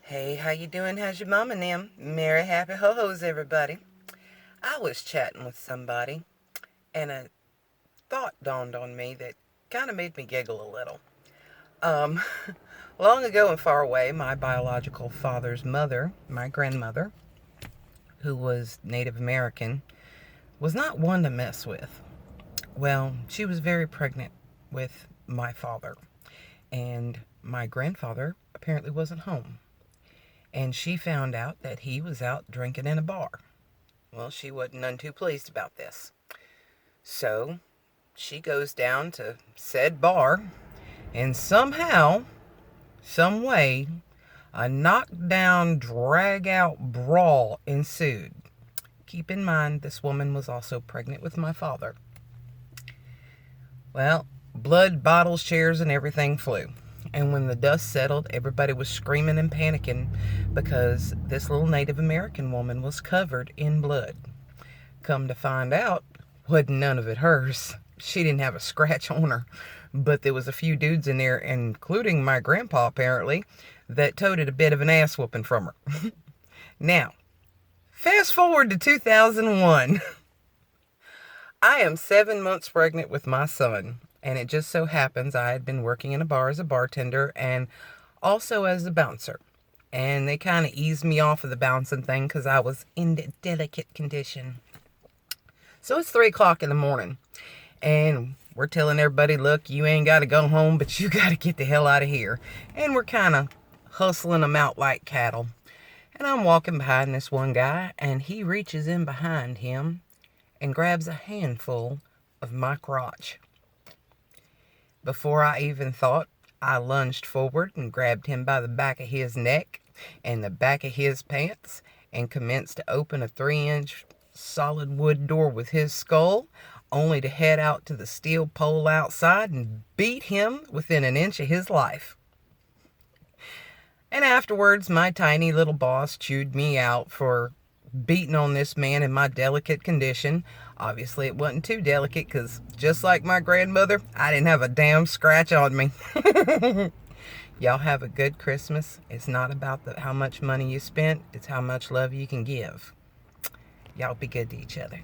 Hey, how you doing? How's your mom and them? Merry happy ho-hos, everybody. I was chatting with somebody, and a thought dawned on me that kind of made me giggle a little. Um, Long ago and far away, my biological father's mother, my grandmother, who was Native American, was not one to mess with. Well, she was very pregnant with my father, and my grandfather apparently wasn't home. And she found out that he was out drinking in a bar. Well, she wasn't none too pleased about this. So she goes down to said bar, and somehow, some way, a knockdown, drag out brawl ensued. Keep in mind, this woman was also pregnant with my father. Well, blood, bottles, chairs, and everything flew. And when the dust settled, everybody was screaming and panicking because this little Native American woman was covered in blood. Come to find out, wasn't none of it hers. She didn't have a scratch on her. But there was a few dudes in there, including my grandpa apparently, that toted a bit of an ass whooping from her. Now, fast forward to 2001. I am 7 months pregnant with my son, and it just so happens I had been working in a bar as a bartender and also as a bouncer. And they kind of eased me off of the bouncing thing because I was in delicate condition. So it's 3 o'clock in the morning, and we're telling everybody, look, you ain't got to go home, but you got to get the hell out of here. And we're kind of hustling them out like cattle. And I'm walking behind this one guy, and he reaches in behind him and grabs a handful of my crotch. Before I even thought, I lunged forward and grabbed him by the back of his neck and the back of his pants and commenced to open a 3-inch solid wood door with his skull, only to head out to the steel pole outside and beat him within an inch of his life. And afterwards, my tiny little boss chewed me out for beating on this man in my delicate condition. Obviously, it wasn't too delicate because just like my grandmother, I didn't have a damn scratch on me. Y'all have a good Christmas. It's not about how much money you spent. It's how much love you can give. Y'all be good to each other.